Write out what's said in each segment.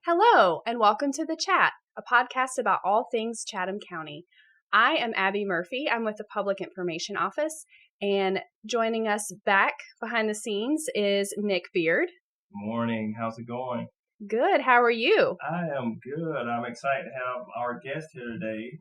Hello, and welcome to The Chat, a podcast about all things Chatham County. I am Abby Murphy. I'm with the Public Information Office, and joining us back behind the scenes is Nick Beard. Morning. How's it going? Good. How are you? I am good. I'm excited to have our guest here today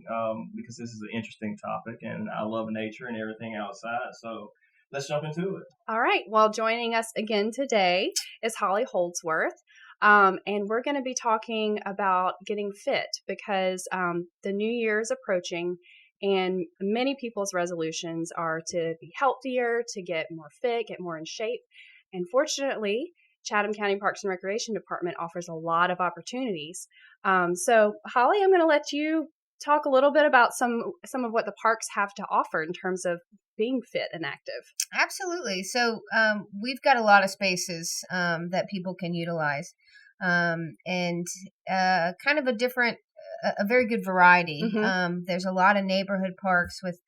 because this is an interesting topic, and I love nature and everything outside. So let's jump into it. All right. Well, joining us again today is Holly Holdsworth. And we're going to be talking about getting fit because the new year is approaching and many people's resolutions are to be healthier, to get more fit, get more in shape. And fortunately, Chatham County Parks and Recreation Department offers a lot of opportunities. So Holly, I'm going to let you talk a little bit about some of what the parks have to offer in terms of being fit and active. Absolutely. So we've got a lot of spaces that people can utilize and kind of a very good variety. Mm-hmm. There's a lot of neighborhood parks with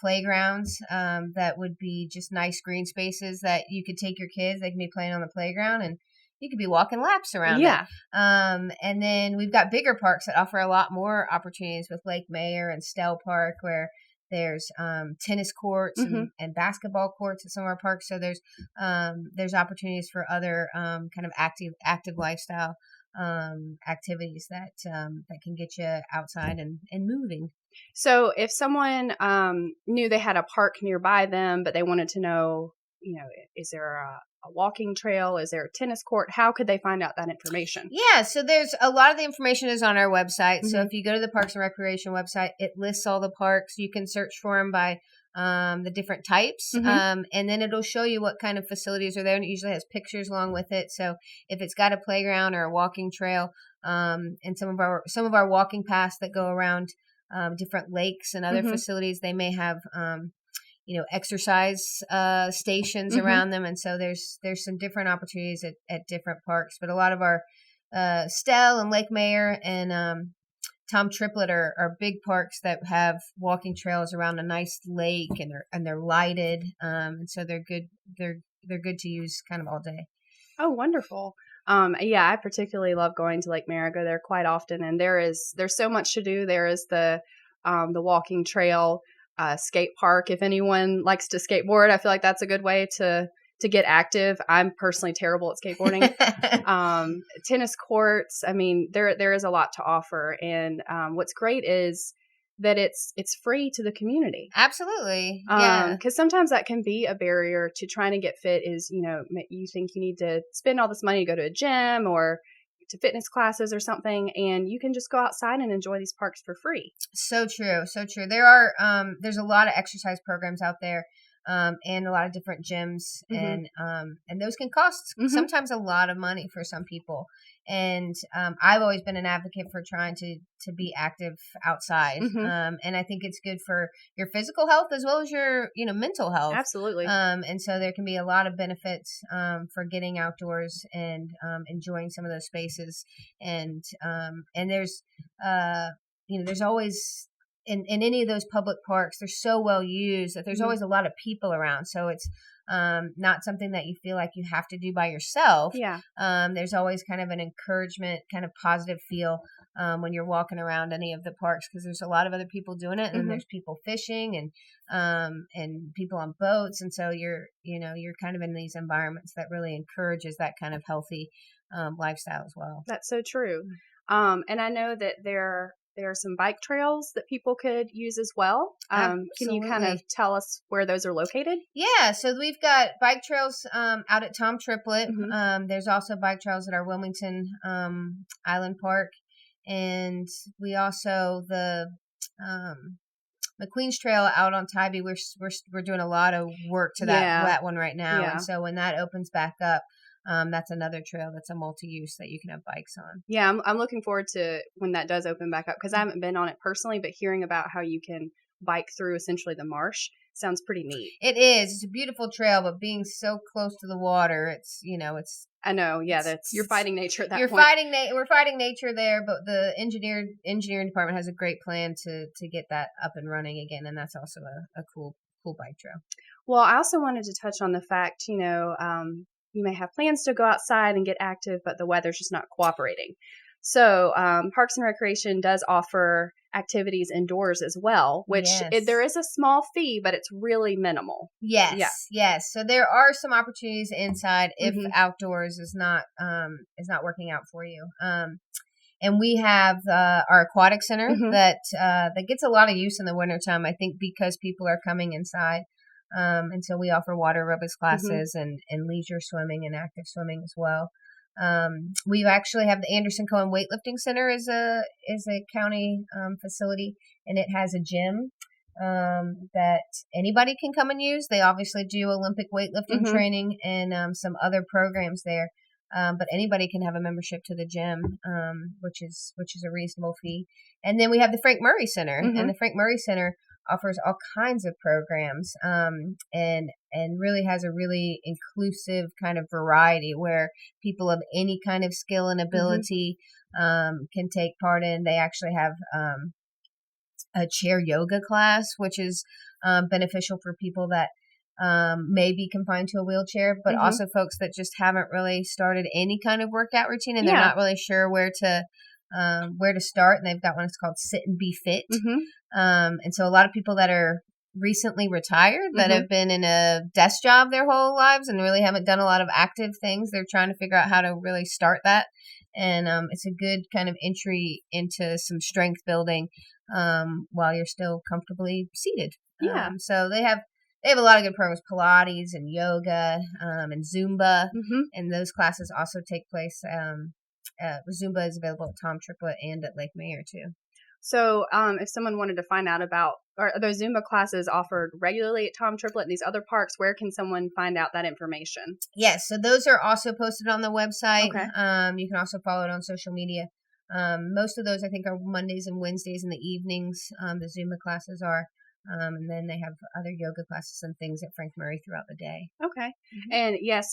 playgrounds that would be just nice green spaces that you could take your kids. They can be playing on the playground and you could be walking laps around it. And then we've got bigger parks that offer a lot more opportunities with Lake Mayer and Stell Park, where there's tennis courts and basketball courts at some of our parks. So there's opportunities for other kind of active lifestyle activities that can get you outside and moving. So if someone knew they had a park nearby them, but they wanted to know, is there a walking trail? Is there a tennis court? How could they find out that information? Yeah, so there's a lot of the information is on our website. Mm-hmm. So if you go to the Parks and Recreation website, it lists all the parks. You can search for them by the different types, and then it'll show you what kind of facilities are there, and it usually has pictures along with it. So if it's got a playground or a walking trail, and some of our walking paths that go around different lakes and other facilities, they may have exercise stations around them, and so there's some different opportunities at different parks. But a lot of our Stell and Lake Mayer and Tom Triplett are big parks that have walking trails around a nice lake, and they're lighted, and so they're good. They're good to use kind of all day. Oh, wonderful. Yeah, I particularly love going to Lake Mayer. I go there quite often, and there's so much to do. There is the walking trail, skate park. If anyone likes to skateboard, I feel like that's a good way to get active. I'm personally terrible at skateboarding. Tennis courts. I mean, there is a lot to offer, and what's great is that it's free to the community. Absolutely. Yeah. Because sometimes that can be a barrier to trying to get fit is, you think you need to spend all this money to go to a gym or to fitness classes or something, and you can just go outside and enjoy these parks for free. So true. So true. There's a lot of exercise programs out there. And a lot of different gyms, and those can cost sometimes a lot of money for some people. And I've always been an advocate for trying to be active outside, and I think it's good for your physical health as well as your mental health. Absolutely. And so there can be a lot of benefits for getting outdoors and enjoying some of those spaces. And there's there's always in any of those public parks, they're so well used that there's always a lot of people around. So it's not something that you feel like you have to do by yourself. Yeah. There's always kind of an encouragement, kind of positive feel when you're walking around any of the parks, because there's a lot of other people doing it, and then there's people fishing and people on boats, and so you're kind of in these environments that really encourages that kind of healthy lifestyle as well. That's so true. And I know that there are some bike trails that people could use as well. Can you kind of tell us where those are located? Yeah, so we've got bike trails out at Tom Triplett. There's also bike trails at our Wilmington Island Park. And we also, the McQueen's Trail out on Tybee, we're doing a lot of work to that one right now. Yeah. And so when that opens back up, that's another trail that's a multi-use that you can have bikes on. Yeah, I'm looking forward to when that does open back up, because I haven't been on it personally, but hearing about how you can bike through essentially the marsh sounds pretty neat. It is. It's a beautiful trail, but being so close to the water, it's. I know. Yeah, you're fighting nature at that point. We're fighting nature there, but the engineering department has a great plan to get that up and running again, and that's also a cool bike trail. Well, I also wanted to touch on the fact, you may have plans to go outside and get active, but the weather's just not cooperating. So Parks and Recreation does offer activities indoors as well, which there is a small fee, but it's really minimal. Yes. So there are some opportunities inside if outdoors is not working out for you. And we have our Aquatic Center that gets a lot of use in the wintertime, I think, because people are coming inside. And so we offer water aerobics classes and leisure swimming and active swimming as well. We actually have the Anderson Cohen Weightlifting Center is a county facility, and it has a gym that anybody can come and use. They obviously do Olympic weightlifting training and some other programs there. But anybody can have a membership to the gym, which is a reasonable fee. And then we have the Frank Murray Center, and the Frank Murray Center offers all kinds of programs, and really has a really inclusive kind of variety where people of any kind of skill and ability can take part in. They actually have a chair yoga class, which is beneficial for people that may be confined to a wheelchair, but also folks that just haven't really started any kind of workout routine, and they're not really sure where to start. And they've got one that's called Sit and Be Fit. And so a lot of people that are recently retired that have been in a desk job their whole lives and really haven't done a lot of active things, they're trying to figure out how to really start that. And it's a good kind of entry into some strength building while you're still comfortably seated. So they have a lot of good programs, Pilates and yoga and Zumba, and those classes also take place. Zumba is available at Tom Triplett and at Lake Mayer too. So if someone wanted to find out about, are those Zumba classes offered regularly at Tom Triplett and these other parks, where can someone find out that information? Yes, so those are also posted on the website. You can also follow it on social media. Most of those, I think, are Mondays and Wednesdays in the evenings. The Zumba classes are. And then they have other yoga classes and things at Frank Murray throughout the day. Okay. And yes,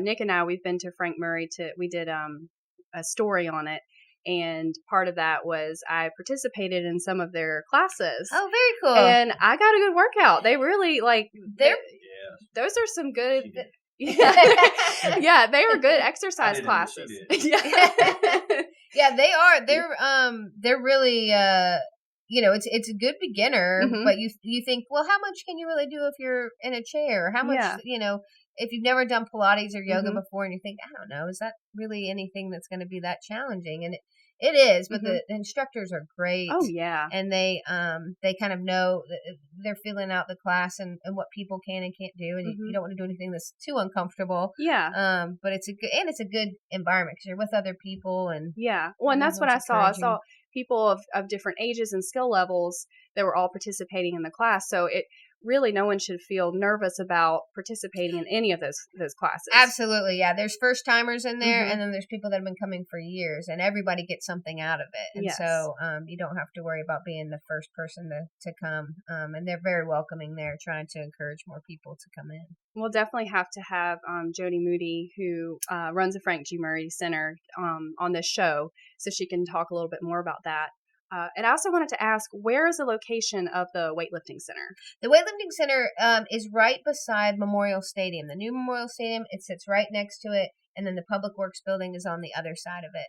Nick and I, we've been to Frank Murray we did a story on it. And part of that was I participated in some of their classes. Oh, very cool. And I got a good workout. They really those are some good. Yeah, they were good exercise classes. Yeah, they are. They're really it's a good beginner, but you think, well, how much can you really do if you're in a chair? How much, if you've never done Pilates or yoga before and you think, I don't know, is that really anything that's going to be that challenging? And it is, but the instructors are great. Oh, yeah. And they kind of know, they're filling out the class and what people can and can't do. And you don't want to do anything that's too uncomfortable. Yeah. But it's a good environment because you're with other people. And yeah. Well, and that's what I saw. I saw people of different ages and skill levels that were all participating in the class. So it really, no one should feel nervous about participating in any of those classes. Absolutely. Yeah. There's first timers in there, and then there's people that have been coming for years, and everybody gets something out of it. And so you don't have to worry about being the first person to come. And they're very welcoming there, trying to encourage more people to come in. We'll definitely have to have Jody Moody, who runs the Frank G. Murray Center, on this show, so she can talk a little bit more about that. And I also wanted to ask, where is the location of the Weightlifting Center? The Weightlifting Center is right beside Memorial Stadium. The new Memorial Stadium, it sits right next to it, and then the Public Works building is on the other side of it.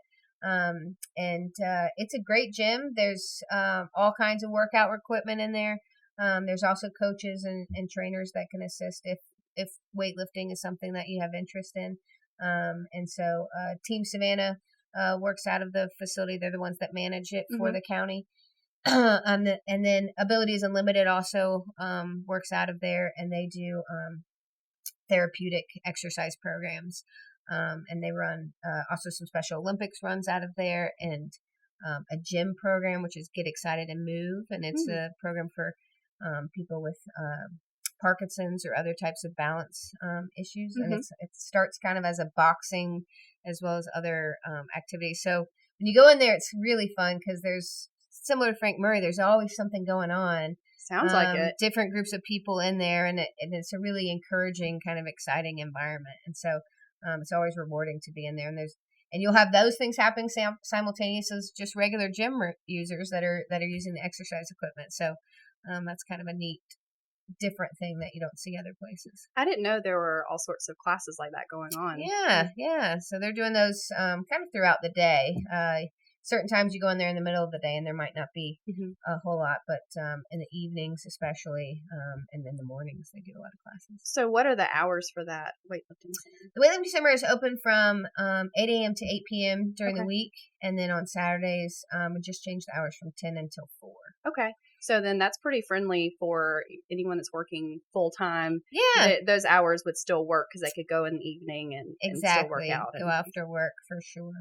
And it's a great gym. There's all kinds of workout equipment in there. There's also coaches and trainers that can assist if weightlifting is something that you have interest in. And so Team Savannah works out of the facility. They're the ones that manage it for the county. And then Abilities Unlimited also works out of there, and they do therapeutic exercise programs. And they run also some Special Olympics runs out of there, and a gym program, which is Get Excited and Move. And it's a program for people with Parkinson's or other types of balance issues. And it starts kind of as a boxing as well as other activities. So when you go in there, it's really fun because there's, similar to Frank Murray, there's always something going on. Sounds like it. Different groups of people in there, and it's a really encouraging, kind of exciting environment. And so it's always rewarding to be in there. And you'll have those things happening simultaneously as just regular gym users that are using the exercise equipment. So that's kind of a neat different thing that you don't see other places. I didn't know there were all sorts of classes like that going on. Yeah. So they're doing those kind of throughout the day. Certain times you go in there in the middle of the day and there might not be a whole lot, but in the evenings especially, and in the mornings they do a lot of classes. So what are the hours for that weightlifting center? The Weightlifting Center is open from 8 a.m. to 8 p.m. during the week, and then on Saturdays we just change the hours from 10 until 4. Okay. So then that's pretty friendly for anyone that's working full time. Yeah. Those hours would still work because they could go in the evening and still work out. Go after work for sure.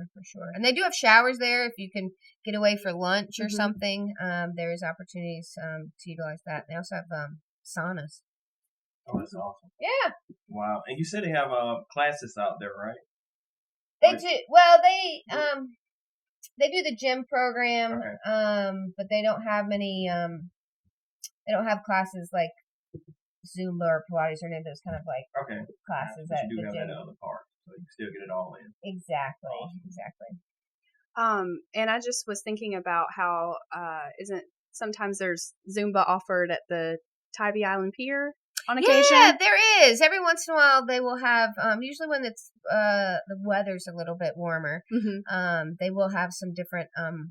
And they do have showers there if you can get away for lunch or something. There is opportunities to utilize that. They also have saunas. Oh, that's awesome. Yeah. Wow. And you said they have classes out there, right? They do. Well, they do the gym program, but they don't have many. They don't have classes like Zumba or Pilates or any of those kind of like classes but at you do the have gym. that other part, so you can still get it all in. Exactly. And I just was thinking about how sometimes there's Zumba offered at the Tybee Island Pier on occasion. Yeah, there is. Every once in a while they will have, usually when it's the weather's a little bit warmer, they will have some different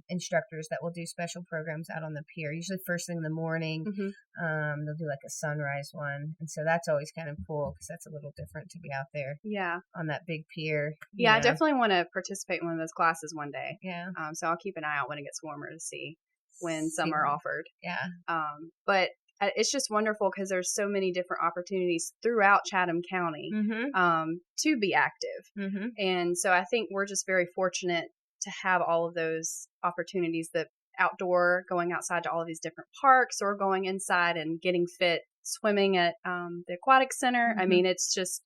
instructors that will do special programs out on the pier, usually first thing in the morning. They'll do like a sunrise one, and so that's always kind of cool because that's a little different to be out there on that big pier. I definitely want to participate in one of those classes one day. So I'll keep an eye out when it gets warmer to see when some are offered. But it's just wonderful because there's so many different opportunities throughout Chatham County to be active. And so I think we're just very fortunate to have all of those opportunities, the outdoor, going outside to all of these different parks or going inside and getting fit, swimming at the Aquatic Center. I mean, it's just,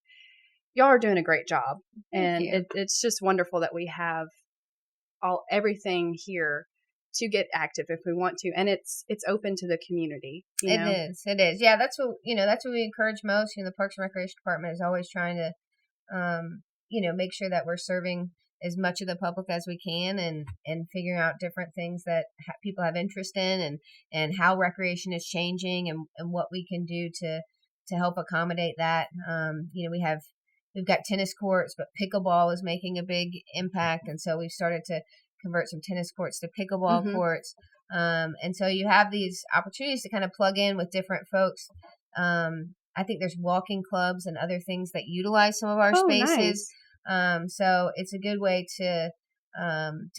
y'all are doing a great job. And it's just wonderful that we have everything here to get active if we want to, and it's open to the community. It is. Yeah, that's what we encourage most. The Parks and Recreation Department is always trying to, make sure that we're serving as much of the public as we can, and figuring out different things that people have interest in, and how recreation is changing, and what we can do to help accommodate that. We've got tennis courts, but pickleball is making a big impact, and so we've started to convert some tennis courts to pickleball courts. And so you have these opportunities to kind of plug in with different folks. I think there's walking clubs and other things that utilize some of our spaces. Nice. So it's a good way to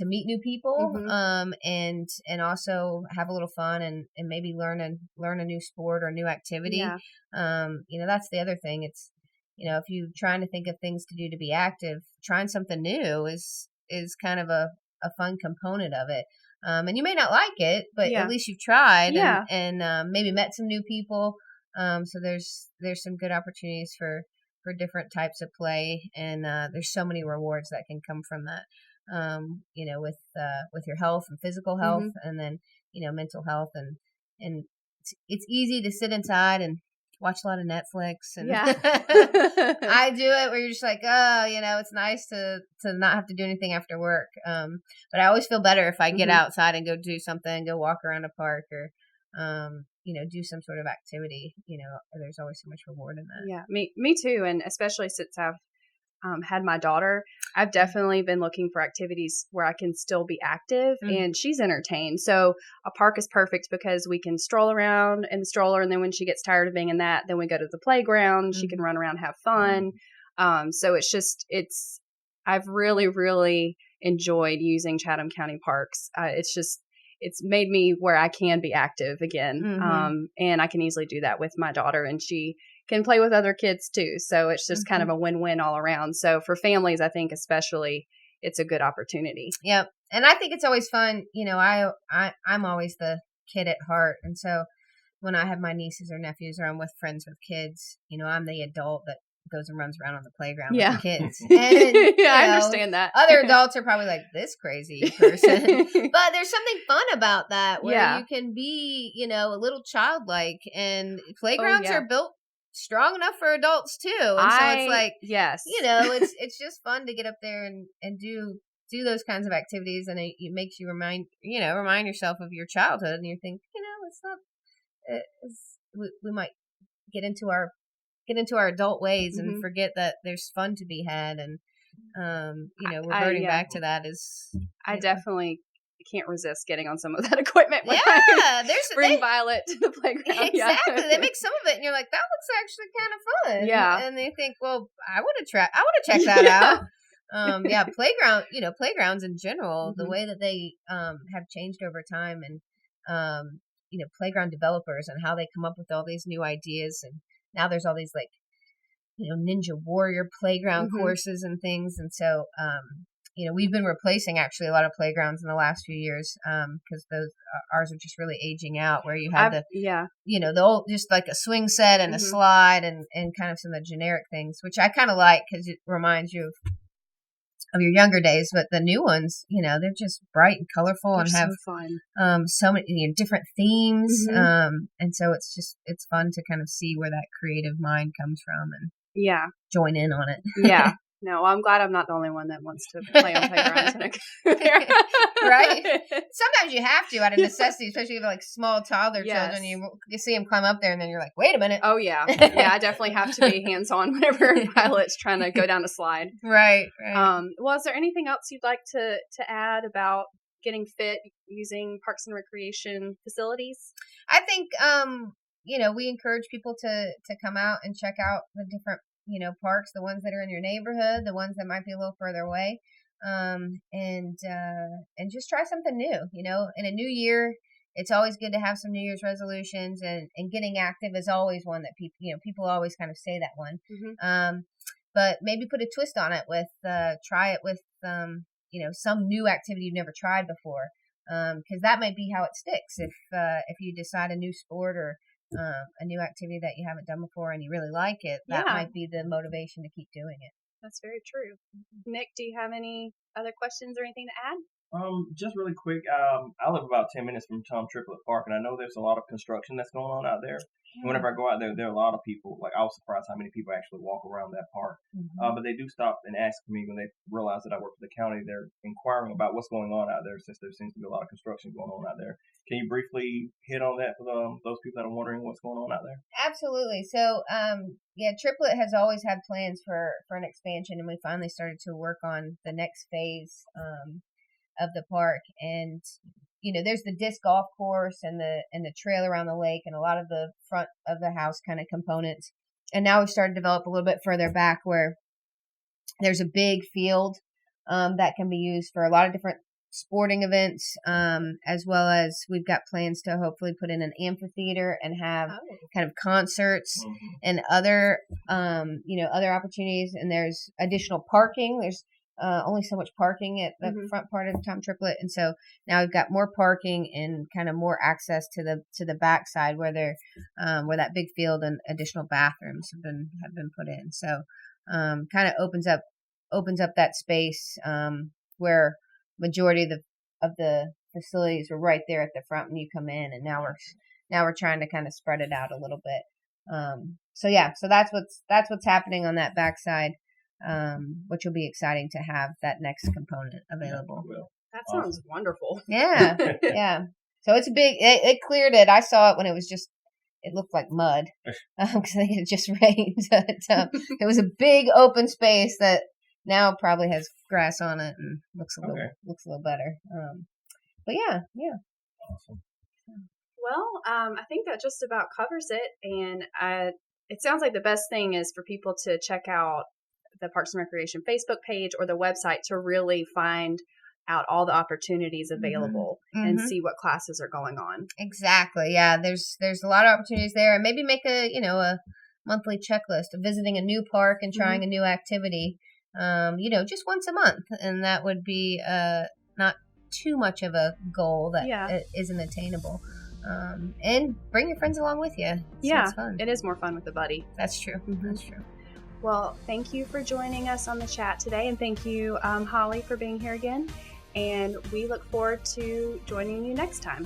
meet new people, and also have a little fun and maybe learn a new sport or new activity. That's the other thing. It's, if you're trying to think of things to do to be active, trying something new is kind of a fun component of it. And you may not like it, but at least you've tried and maybe met some new people. So there's some good opportunities for different types of play, and there's so many rewards that can come from that. With your health and physical health, and then mental health, and it's easy to sit inside and watch a lot of Netflix, and I do it where you're just like, it's nice to not have to do anything after work. But I always feel better if I get outside and go do something, go walk around a park, or do some sort of activity. There's always so much reward in that. Yeah, me too. And especially since I've had my daughter, I've definitely been looking for activities where I can still be active and she's entertained. So a park is perfect because we can stroll around in the stroller, and then when she gets tired of being in that, then we go to the playground. She can run around, have fun. So I've really, really enjoyed using Chatham County parks. It's made me where I can be active again. And I can easily do that with my daughter, and she can play with other kids too. So it's just kind of a win-win all around. So for families, I think especially, it's a good opportunity. Yep. And I think it's always fun. I'm always the kid at heart. And so when I have my nieces or nephews, or I'm with friends with kids, I'm the adult that goes and runs around on the playground with the kids. And, I understand that. Other adults are probably like, this crazy person. But there's something fun about that, where you can be, a little childlike, and playgrounds are built strong enough for adults too. And so it's like, it's just fun to get up there and do those kinds of activities, and it makes you remind yourself of your childhood, and you think, it's not, we might get into our adult ways and Mhm. forget that there's fun to be had, and reverting back to that is. I definitely can't resist getting on some of that equipment when Yeah, I bring Violet to the playground. Exactly. Yeah. They make some of it, and you're like, that looks actually kind of fun. Yeah. And they think, well, I want to check that out. Playgrounds in general, the Mhm. way that they have changed over time, and playground developers and how they come up with all these new ideas, and now there's all these like Ninja Warrior playground Mhm. courses and things, and so we've been replacing actually a lot of playgrounds in the last few years because ours are just really aging out, where you have the old, just like a swing set and a Mhm. slide and kind of some of the generic things, which I kind of like because it reminds you of your younger days. But the new ones, they're just bright and colorful and have so fun. so many different themes, Mhm. and so it's fun to kind of see where that creative mind comes from and Yeah. join in on it. Yeah. No, I'm glad I'm not the only one that wants to play on playgrounds when I go there. Right? Sometimes you have to out of necessity, especially if you have like small toddler Yes. children. You see them climb up there, and then you're like, wait a minute. Oh, yeah. Yeah, I definitely have to be hands-on whenever Violet's trying to go down a slide. Right. Well, is there anything else you'd like to add about getting fit using parks and recreation facilities? I think, we encourage people to come out and check out the different, parks, the ones that are in your neighborhood, the ones that might be a little further away, and just try something new. In a new year, it's always good to have some New Year's resolutions, and getting active is always one that people always kind of say that one. Mm-hmm. But maybe put a twist on it with, try it with, some new activity you've never tried before. Because that might be how it sticks. If you decide a new sport or a new activity that you haven't done before and you really like it, that might be the motivation to keep doing it. That's very true. Nick, do you have any other questions or anything to add? Just really quick, I live about 10 minutes from Tom Triplett Park, and I know there's a lot of construction that's going on out there. And whenever I go out there, there are a lot of people. Like, I was surprised how many people actually walk around that park. But they do stop and ask me when they realize that I work for the county. They're inquiring about what's going on out there, since there seems to be a lot of construction going on out there. Can you briefly hit on that for those people that are wondering what's going on out there? Absolutely. So, Triplett has always had plans for an expansion, and we finally started to work on the next phase of the park. And there's the disc golf course and the trail around the lake and a lot of the front of the house kind of components. And now we've started to develop a little bit further back, where there's a big field that can be used for a lot of different sporting events, as well as we've got plans to hopefully put in an amphitheater and have kind of concerts and other opportunities. And there's additional parking. There's only so much parking at the front part of Tom Triplett, and so now we've got more parking and kind of more access to the backside where where that big field and additional bathrooms have been put in. So kind of opens up that space where majority of the facilities were right there at the front when you come in, and now we're trying to kind of spread it out a little bit. So that's what's happening on that backside. Which will be exciting to have that next component available. That sounds wonderful. Yeah, yeah. So it's it cleared it. I saw it when it looked like mud because it just rained. It was a big open space that now probably has grass on it and looks a little better. But yeah. Awesome. Well, I think that just about covers it, and it sounds like the best thing is for people to check out the Parks and Recreation Facebook page or the website to really find out all the opportunities available and see what classes are going on. Exactly. Yeah. There's a lot of opportunities there, and maybe make a monthly checklist of visiting a new park and trying a new activity, just once a month. And that would be, not too much of a goal that isn't attainable. And bring your friends along with you. It's fun. It is more fun with a buddy. That's true. That's true. Well, thank you for joining us on the chat today, and thank you, Holly, for being here again. And we look forward to joining you next time.